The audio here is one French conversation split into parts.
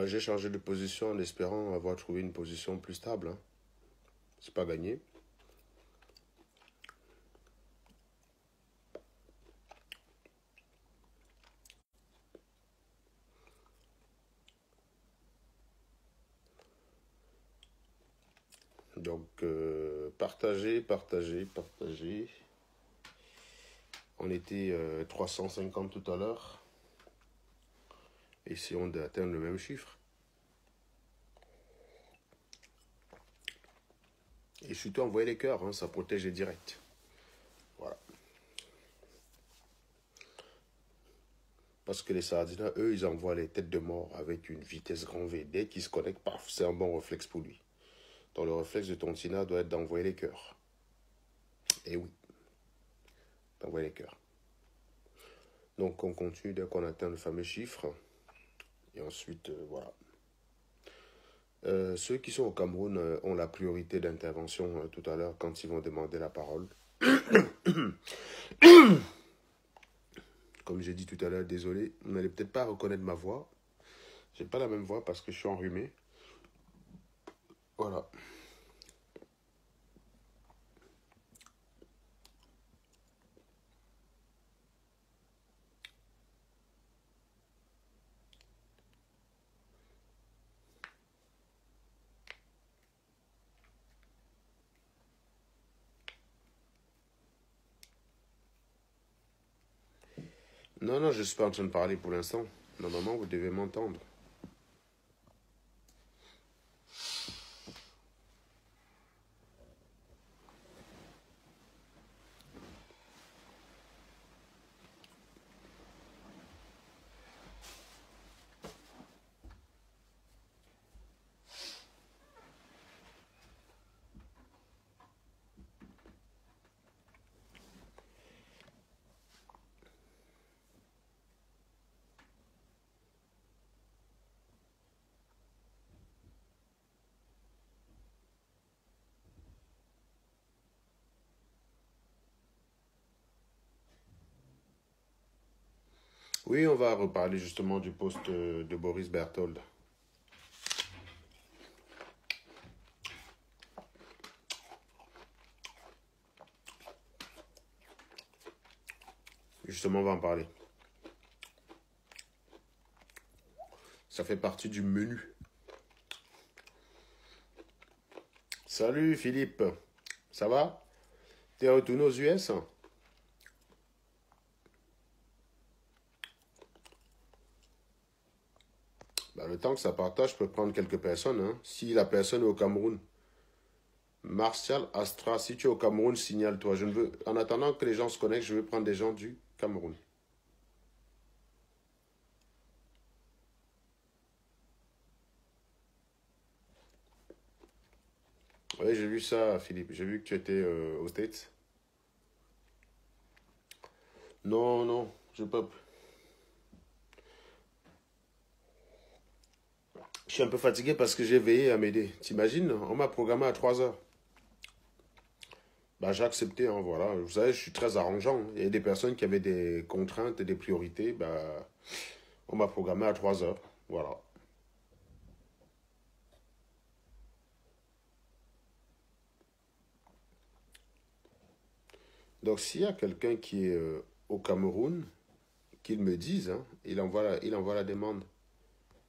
J'ai changé de position en espérant avoir trouvé une position plus stable. Hein. C'est pas gagné. Donc, partager, partager, partager. On était 350 tout à l'heure. Essayons d'atteindre le même chiffre. Et surtout, envoyer les cœurs, hein, ça protège les directs. Voilà. Parce que les sardines, eux, ils envoient les têtes de mort avec une vitesse grand V. Dès qu'ils se connectent, paf, c'est un bon réflexe pour lui. Donc le réflexe de ton tina doit être d'envoyer les cœurs. Et oui, d'envoyer les cœurs. Donc on continue dès qu'on atteint le fameux chiffre. Et ensuite, voilà. Ceux qui sont au Cameroun ont la priorité d'intervention tout à l'heure quand ils vont demander la parole. Comme j'ai dit tout à l'heure, désolé, vous n'allez peut-être pas reconnaître ma voix. J'ai pas la même voix parce que je suis enrhumé. Voilà. Non, non, je ne suis pas en train de parler pour l'instant. Normalement, vous devez m'entendre. Oui, on va reparler justement du poste de Boris Berthold. Justement, on va en parler. Ça fait partie du menu. Salut Philippe, ça va? T'es retourné aux US? Bah, le temps que ça partage, je peux prendre quelques personnes. Hein. Si la personne est au Cameroun, Martial Astra, si tu es au Cameroun, signale-toi. Je ne veux, en attendant que les gens se connectent, je veux prendre des gens du Cameroun. Oui, j'ai vu ça, Philippe. J'ai vu que tu étais aux States. Non, non, je peux. Je suis un peu fatigué parce que j'ai veillé à m'aider. T'imagines, on m'a programmé à 3 heures. Bah, j'ai accepté, hein, voilà. Vous savez, je suis très arrangeant. Il y a des personnes qui avaient des contraintes et des priorités. Bah, on m'a programmé à 3 heures. Voilà. Donc, s'il y a quelqu'un qui est au Cameroun, qu'il me dise, hein, il envoie la demande.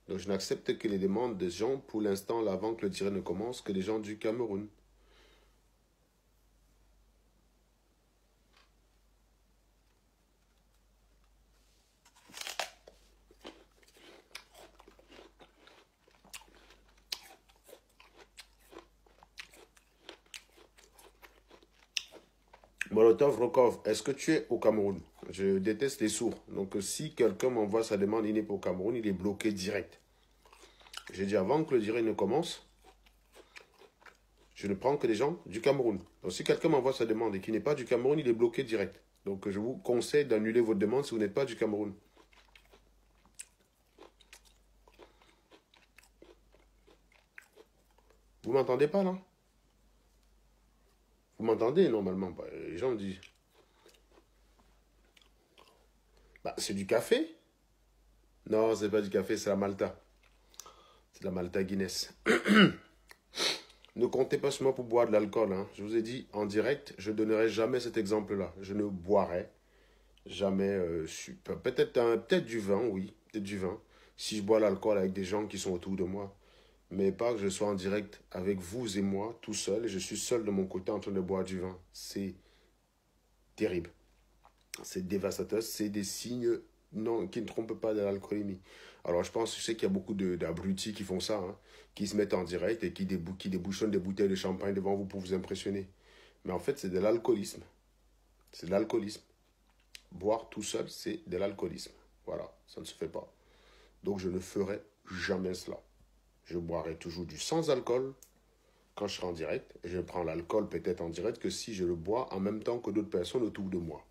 Donc, je n'accepte que les demandes des gens, pour l'instant, là, avant que le tiré ne commence, que des gens du Cameroun. Molotov Rokov, est-ce que tu es au Cameroun? Je déteste les sourds. Donc, si quelqu'un m'envoie sa demande, il n'est pas au Cameroun, il est bloqué direct. J'ai dit avant que le direct ne commence, je ne prends que des gens du Cameroun. Donc, si quelqu'un m'envoie sa demande et qui n'est pas du Cameroun, il est bloqué direct. Donc, je vous conseille d'annuler votre demande si vous n'êtes pas du Cameroun. Vous m'entendez pas, là? Vous m'entendez, normalement? Bah, les gens disent... Bah, c'est du café? Non, c'est pas du café, c'est la Malta. C'est la Malta Guinness. Ne comptez pas sur moi pour boire de l'alcool. Hein. Je vous ai dit en direct, je ne donnerai jamais cet exemple-là. Je ne boirai jamais. Peut-être du vin, oui. Peut-être du vin. Si je bois l'alcool avec des gens qui sont autour de moi. Mais pas que je sois en direct avec vous et moi, tout seul. Et je suis seul de mon côté en train de boire du vin. C'est terrible. C'est dévastateur. C'est des signes non, qui ne trompent pas de l'alcoolémie. Alors je sais qu'il y a beaucoup d'abrutis qui font ça, hein, qui se mettent en direct et qui débouchonnent des bouteilles de champagne devant vous pour vous impressionner. Mais en fait, c'est de l'alcoolisme. C'est de l'alcoolisme. Boire tout seul, c'est de l'alcoolisme. Voilà, ça ne se fait pas. Donc je ne ferai jamais cela. Je boirai toujours du sans alcool quand je serai en direct. Et je prends l'alcool peut-être en direct que si je le bois en même temps que d'autres personnes autour de moi.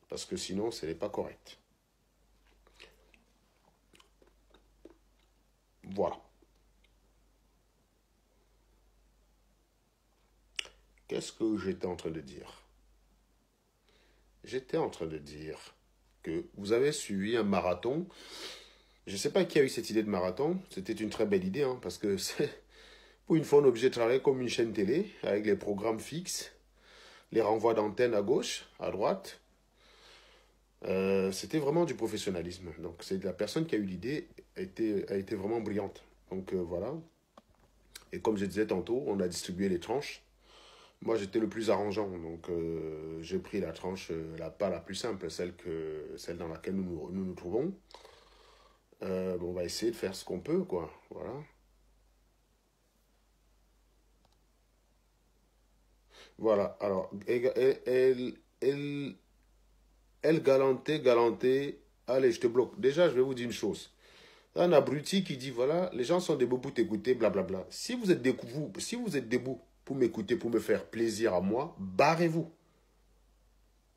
Parce que sinon, ce n'est pas correct. Voilà. Qu'est-ce que j'étais en train de dire? J'étais en train de dire que vous avez suivi un marathon. Je ne sais pas qui a eu cette idée de marathon. C'était une très belle idée, hein, parce que pour une fois, on est obligé de travailler comme une chaîne télé, avec les programmes fixes, les renvois d'antenne à gauche, à droite. C'était vraiment du professionnalisme. Donc, c'est la personne qui a eu l'idée a été vraiment brillante. Donc, voilà. Et comme je disais tantôt, on a distribué les tranches. Moi, j'étais le plus arrangeant, donc j'ai pris la tranche, pas la plus simple, celle dans laquelle nous trouvons. Bon, on va essayer de faire ce qu'on peut, quoi. Voilà. Voilà. Alors, elle galantait. Allez, je te bloque. Déjà, je vais vous dire une chose. Un abruti qui dit, voilà, les gens sont debout pour t'écouter, blablabla. Si vous êtes debout pour m'écouter, pour me faire plaisir à moi, barrez-vous.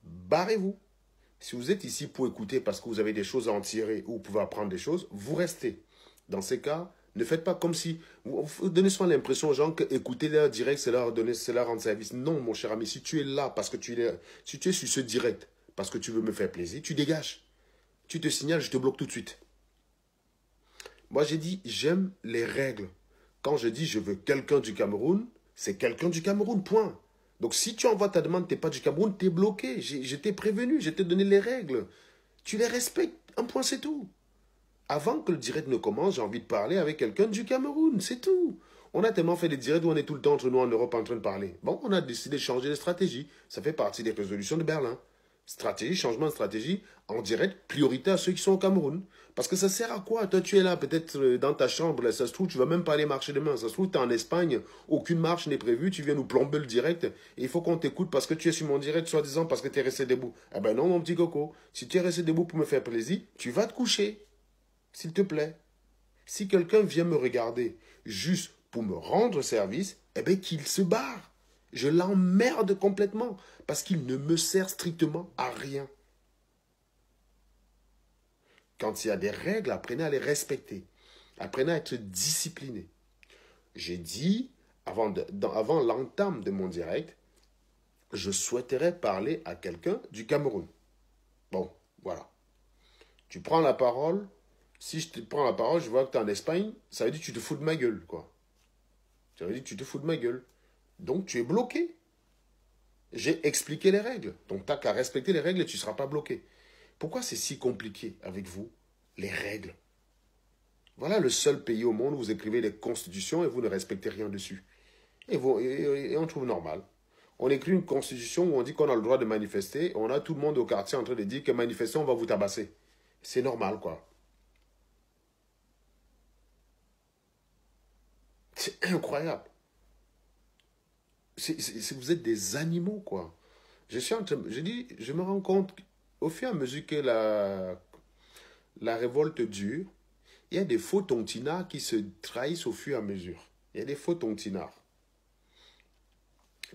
Barrez-vous. Si vous êtes ici pour écouter parce que vous avez des choses à en tirer ou vous pouvez apprendre des choses, vous restez. Dans ces cas, ne faites pas comme si... Vous donnez souvent l'impression aux gens que écouter leur direct, c'est leur rendre service. Non, mon cher ami, si tu es là parce que si tu es sur ce direct parce que tu veux me faire plaisir, tu dégages. Tu te signales, je te bloque tout de suite. Moi, j'ai dit, j'aime les règles. Quand je dis je veux quelqu'un du Cameroun, c'est quelqu'un du Cameroun, point. Donc, si tu envoies ta demande, tu n'es pas du Cameroun, tu es bloqué. Je t'ai prévenu, je t'ai donné les règles. Tu les respectes, un point, c'est tout. Avant que le direct ne commence, j'ai envie de parler avec quelqu'un du Cameroun, c'est tout. On a tellement fait des directs où on est tout le temps entre nous en Europe en train de parler. Bon, on a décidé de changer de stratégie. Ça fait partie des résolutions de Berlin. Stratégie, changement de stratégie, en direct, priorité à ceux qui sont au Cameroun. Parce que ça sert à quoi? Toi, tu es là, peut-être dans ta chambre, là, ça se trouve, tu vas même pas aller marcher demain. Ça se trouve, tu es en Espagne, aucune marche n'est prévue, tu viens nous plomber le direct, et il faut qu'on t'écoute parce que tu es sur mon direct, soi-disant parce que tu es resté debout. Eh ben non, mon petit coco. Si tu es resté debout pour me faire plaisir, tu vas te coucher. S'il te plaît. Si quelqu'un vient me regarder juste pour me rendre service, eh bien qu'il se barre. Je l'emmerde complètement parce qu'il ne me sert strictement à rien. Quand il y a des règles, apprenez à les respecter. Apprenez à être discipliné. J'ai dit, avant l'entame de mon direct, je souhaiterais parler à quelqu'un du Cameroun. Bon, voilà. Tu prends la parole. Si je te prends la parole, je vois que tu es en Espagne, ça veut dire que tu te fous de ma gueule, quoi. Ça veut dire que tu te fous de ma gueule. Donc, tu es bloqué. J'ai expliqué les règles. Donc, tu n'as qu'à respecter les règles et tu ne seras pas bloqué. Pourquoi c'est si compliqué avec vous, les règles? Voilà le seul pays au monde où vous écrivez des constitutions et vous ne respectez rien dessus. Et on trouve normal. On écrit une constitution où on dit qu'on a le droit de manifester. On a tout le monde au quartier en train de dire que manifester, on va vous tabasser. C'est normal, quoi. C'est incroyable. Vous êtes des animaux, quoi. Je me rends compte au fur et à mesure que la révolte dure, il y a des faux tontinards qui se trahissent au fur et à mesure. Il y a des faux tontinards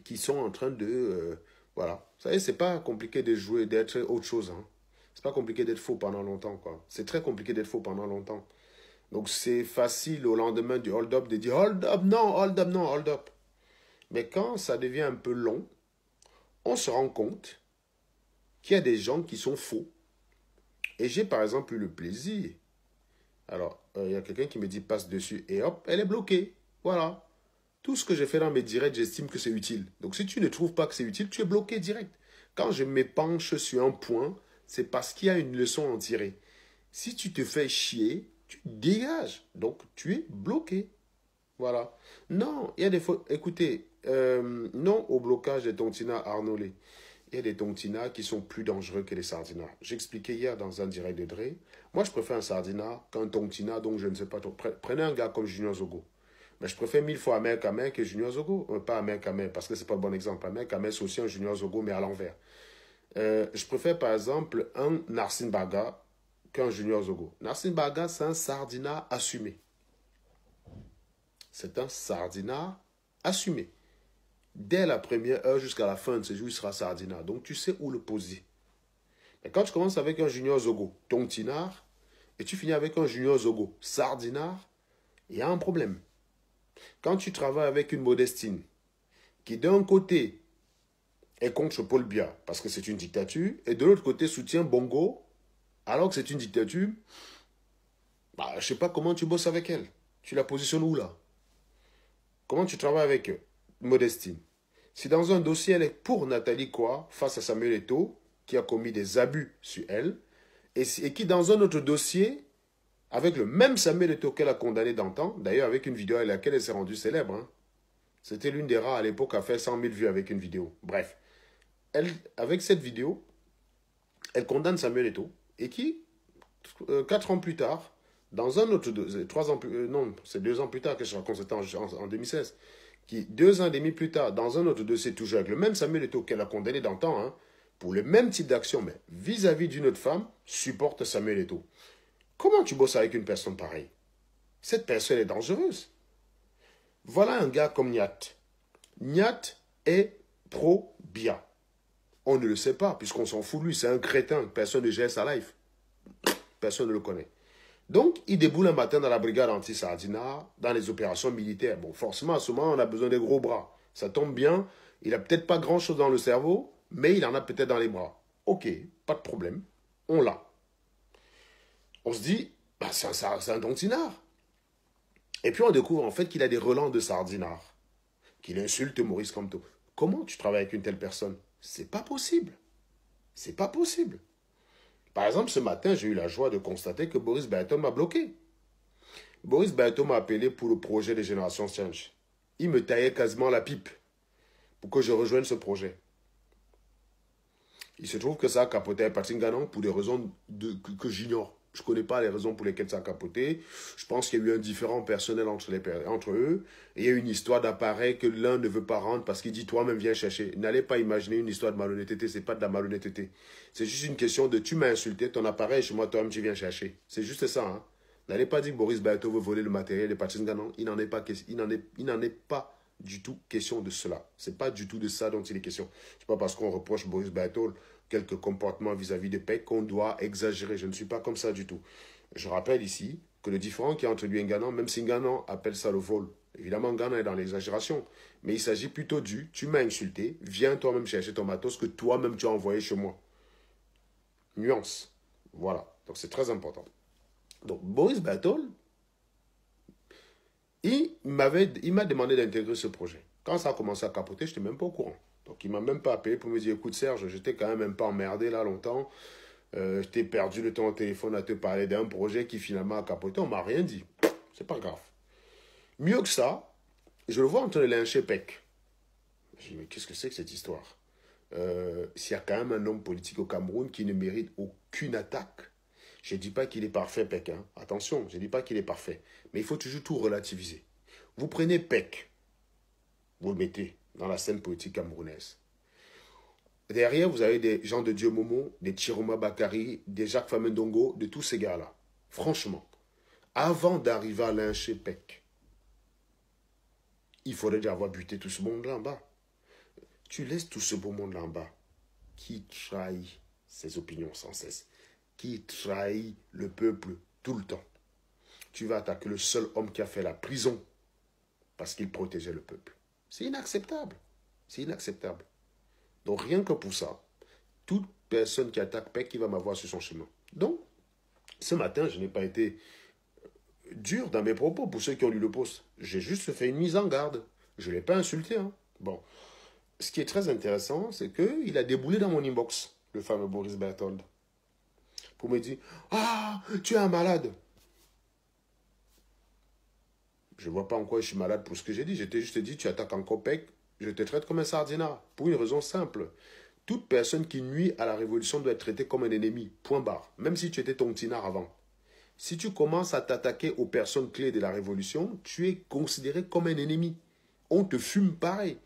qui sont en train de... voilà. Vous savez, c'est pas compliqué de jouer, d'être autre chose. Hein. C'est pas compliqué d'être faux pendant longtemps, quoi. C'est très compliqué d'être faux pendant longtemps. Donc, c'est facile au lendemain du hold-up de dire hold up, non, hold up, non, hold up. Mais quand ça devient un peu long, on se rend compte qu'il y a des gens qui sont faux. Et j'ai par exemple eu le plaisir Alors, il y a quelqu'un qui me dit passe dessus et hop, elle est bloquée. Voilà. Tout ce que j'ai fait dans mes directs, j'estime que c'est utile. Donc, si tu ne trouves pas que c'est utile, tu es bloqué direct. Quand je m'épanche sur un point, c'est parce qu'il y a une leçon à en tirer. Si tu te fais chier, tu dégages. Donc, tu es bloqué. Voilà. Non, il y a des fois. Écoutez, non au blocage des tontinats Arnolé. Il y a des tontinats qui sont plus dangereux que les sardinats. J'expliquais hier dans un direct de Dre. Moi, je préfère un sardinat qu'un tontinat, donc je ne sais pas trop. Prenez un gars comme Junior Zogo. Mais je préfère 1000 fois Amer Kamer que Junior Zogo. Pas Amer Kamer, parce que c'est pas le bon exemple. Amer Kamer, c'est aussi un Junior Zogo, mais à l'envers. Je préfère par exemple un Narsin Baga qu'un Junior Zogo. Narsin Baga, c'est un sardinat assumé. C'est un sardinat assumé. Dès la première heure jusqu'à la fin de ce jour, il sera sardinat. Donc tu sais où le poser. Mais quand tu commences avec un Junior Zogo, tontinard, et tu finis avec un Junior Zogo, sardinard, il y a un problème. Quand tu travailles avec une Modestine, qui d'un côté est contre Paul Biya, parce que c'est une dictature, et de l'autre côté soutient Bongo, alors que c'est une dictature, bah, je ne sais pas comment tu bosses avec elle. Tu la positionnes où là? Comment tu travailles avec Modestine? Si dans un dossier, elle est pour Nathalie Koa face à Samuel Eto'o, qui a commis des abus sur elle, et qui dans un autre dossier, avec le même Samuel Eto'o qu'elle a condamné d'antan, d'ailleurs avec une vidéo à laquelle elle s'est rendue célèbre, hein. C'était l'une des rares à l'époque à faire 100 000 vues avec une vidéo. Bref, elle, avec cette vidéo, elle condamne Samuel Eto'o, et qui, 4 ans plus tard, dans un autre dossier, 3 ans plus, non, c'est 2 ans plus tard que je raconte, c'était en 2016, qui, 2 ans et demi plus tard, dans un autre dossier, toujours avec le même Samuel Eto'o qu'elle a condamné d'antan, hein, pour le même type d'action, mais vis-à-vis d'une autre femme, supporte Samuel Eto'o. Comment tu bosses avec une personne pareille? Cette personne est dangereuse. Voilà un gars comme Nyat. Nyat est pro-Biya. On ne le sait pas, puisqu'on s'en fout, lui, c'est un crétin. Personne ne gère sa life. Personne ne le connaît. Donc, il déboule un matin dans la brigade anti-Sardina, dans les opérations militaires. Bon, forcément, à ce moment, on a besoin des gros bras. Ça tombe bien, il n'a peut-être pas grand-chose dans le cerveau, mais il en a peut-être dans les bras. Ok, pas de problème, on l'a. On se dit, bah, c'est un tontinard. Et puis on découvre en fait qu'il a des relents de sardinard, qu'il insulte Maurice Kamto. Comment tu travailles avec une telle personne? C'est pas possible. C'est pas possible. Par exemple, ce matin, j'ai eu la joie de constater que Boris Bayeton m'a bloqué. Boris Bayeton m'a appelé pour le projet des Générations Change. Il me taillait quasiment la pipe pour que je rejoigne ce projet. Il se trouve que ça a capoté avec Patrick Ganon pour des raisons que j'ignore. Je ne connais pas les raisons pour lesquelles ça a capoté. Je pense qu'il y a eu un différend personnel entre eux. Et il y a eu une histoire d'appareil que l'un ne veut pas rendre parce qu'il dit toi-même viens chercher. N'allez pas imaginer une histoire de malhonnêteté. Ce n'est pas de la malhonnêteté. C'est juste une question de tu m'as insulté, ton appareil chez moi, toi-même tu viens chercher. C'est juste ça. Hein. N'allez pas dire que Boris Bayeton veut voler le matériel de Patrick Ganon. Il n'en est pas du tout question de cela. Ce n'est pas du tout de ça dont il est question. Ce n'est pas parce qu'on reproche Boris Bayeton quelques comportements vis-à-vis de PEC qu'on doit exagérer. Je ne suis pas comme ça du tout. Je rappelle ici que le différent qu'il y a entre lui et Nganan, même si Nganan appelle ça le vol, évidemment Nganan est dans l'exagération, mais il s'agit plutôt du « tu m'as insulté, viens toi-même chercher ton matos que toi-même tu as envoyé chez moi ». Nuance. Voilà. Donc c'est très important. Donc Boris Bayeton, il m'a demandé d'intégrer ce projet. Quand ça a commencé à capoter, je n'étais même pas au courant. Donc, il ne m'a même pas appelé pour me dire, écoute Serge, j'étais quand même pas emmerdé là longtemps. Je t'ai perdu le temps au téléphone à te parler d'un projet qui finalement a capoté. On ne m'a rien dit. C'est pas grave. Mieux que ça, je le vois en train de lyncher PEC. Je dis, mais qu'est-ce que c'est que cette histoire? S'il y a quand même un homme politique au Cameroun qui ne mérite aucune attaque, je ne dis pas qu'il est parfait, PEC. Hein. Attention, je ne dis pas qu'il est parfait. Mais il faut toujours tout relativiser. Vous prenez PEC, vous le mettez dans la scène politique camerounaise. Derrière, vous avez des gens de Dieu Momo, des Chiroma Bakari, des Jacques Famendongo, de tous ces gars-là. Franchement, avant d'arriver à lyncher PEC, il faudrait déjà avoir buté tout ce monde-là en bas. Tu laisses tout ce beau monde-là en bas qui trahit ses opinions sans cesse, qui trahit le peuple tout le temps. Tu vas attaquer le seul homme qui a fait la prison parce qu'il protégeait le peuple. C'est inacceptable. C'est inacceptable. Donc rien que pour ça, toute personne qui attaque PEC, il va m'avoir sur son chemin. Donc, ce matin, je n'ai pas été dur dans mes propos pour ceux qui ont lu le post. J'ai juste fait une mise en garde. Je ne l'ai pas insulté. Hein. Bon. Ce qui est très intéressant, c'est qu'il a déboulé dans mon inbox, le fameux Boris Berthold, pour me dire « Ah, tu es un malade !» Je ne vois pas en quoi je suis malade pour ce que j'ai dit. Je t'ai juste dit « Tu attaques en copec, je te traite comme un sardinat. » Pour une raison simple. Toute personne qui nuit à la révolution doit être traitée comme un ennemi. Point barre. Même si tu étais tontinard avant. Si tu commences à t'attaquer aux personnes clés de la révolution, tu es considéré comme un ennemi. On te fume pareil.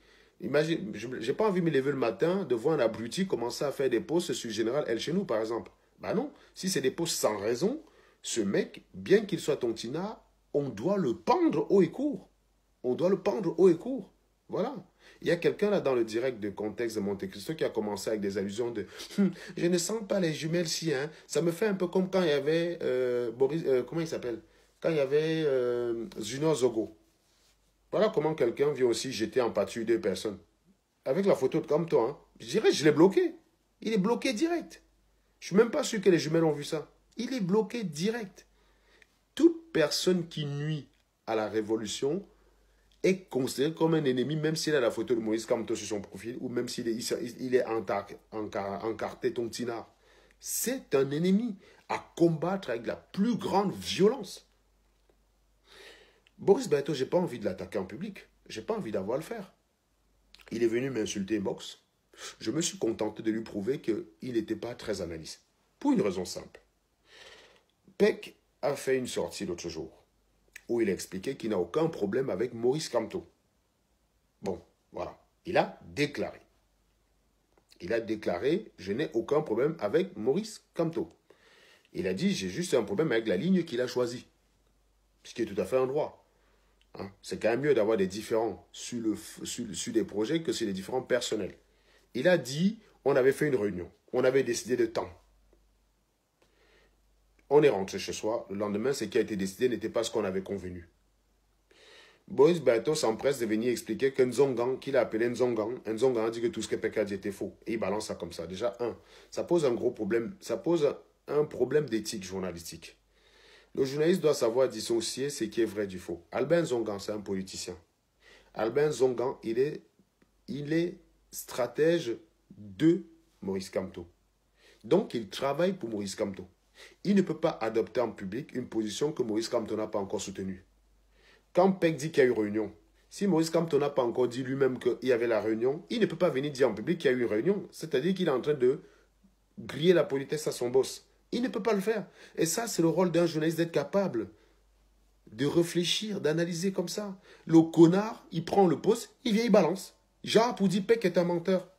Imagine, je n'ai pas envie de me lever le matin de voir un abruti commencer à faire des posts sur le général El Chenou, par exemple. Ben non, si c'est des posts sans raison, ce mec, bien qu'il soit tontinard, on doit le pendre haut et court. On doit le pendre haut et court. Voilà. Il y a quelqu'un là dans le direct de Contexte de Monte Cristo qui a commencé avec des allusions de je ne sens pas les jumelles si, hein. Ça me fait un peu comme quand il y avait Boris, comment il s'appelle? Quand il y avait Junior Zogo. Voilà comment quelqu'un vient aussi jeter en pâture deux personnes. Avec la photo de comme toi, hein. Je dirais, je l'ai bloqué. Il est bloqué direct. Je suis même pas sûr que les jumelles ont vu ça. Il est bloqué direct. Toute personne qui nuit à la révolution est considéré comme un ennemi, même s'il a la photo de Moïse Kamto sur son profil, ou même s'il est encarté tontinard. C'est un ennemi à combattre avec la plus grande violence. Boris Berthold, je n'ai pas envie de l'attaquer en public. Je n'ai pas envie d'avoir à le faire. Il est venu m'insulter inbox. Je me suis contenté de lui prouver qu'il n'était pas très analyste. Pour une raison simple. Peck a fait une sortie l'autre jour où il a expliqué qu'il n'a aucun problème avec Maurice Kamto. Bon, voilà. Il a déclaré. Je n'ai aucun problème avec Maurice Kamto. Il a dit, j'ai juste un problème avec la ligne qu'il a choisie. Ce qui est tout à fait un droit. Hein? C'est quand même mieux d'avoir des différends sur des projets que sur les différents personnels. Il a dit, on avait fait une réunion. On avait décidé de temps. On est rentré chez soi. Le lendemain, ce qui a été décidé n'était pas ce qu'on avait convenu. Boris Berthold s'empresse de venir expliquer que Nzongan, qu'il a appelé Nzongan, Nzongan a dit que tout ce que Peck a dit était faux. Et il balance ça comme ça. Déjà, ça pose un gros problème. Ça pose un problème d'éthique journalistique. Le journaliste doit savoir dissocier ce qui est vrai du faux. Albin Nzongan, c'est un politicien. Albin Nzongan, il est stratège de Maurice Kamto. Donc, il travaille pour Maurice Kamto. Il ne peut pas adopter en public une position que Maurice Kamto n'a pas encore soutenue. Quand Peck dit qu'il y a eu réunion, si Maurice Kamto n'a pas encore dit lui-même qu'il y avait la réunion, il ne peut pas venir dire en public qu'il y a eu une réunion. C'est-à-dire qu'il est en train de griller la politesse à son boss. Il ne peut pas le faire. Et ça, c'est le rôle d'un journaliste d'être capable de réfléchir, d'analyser comme ça. Le connard, il prend le poste, il vient, il balance. Genre, pour dire Peck est un menteur.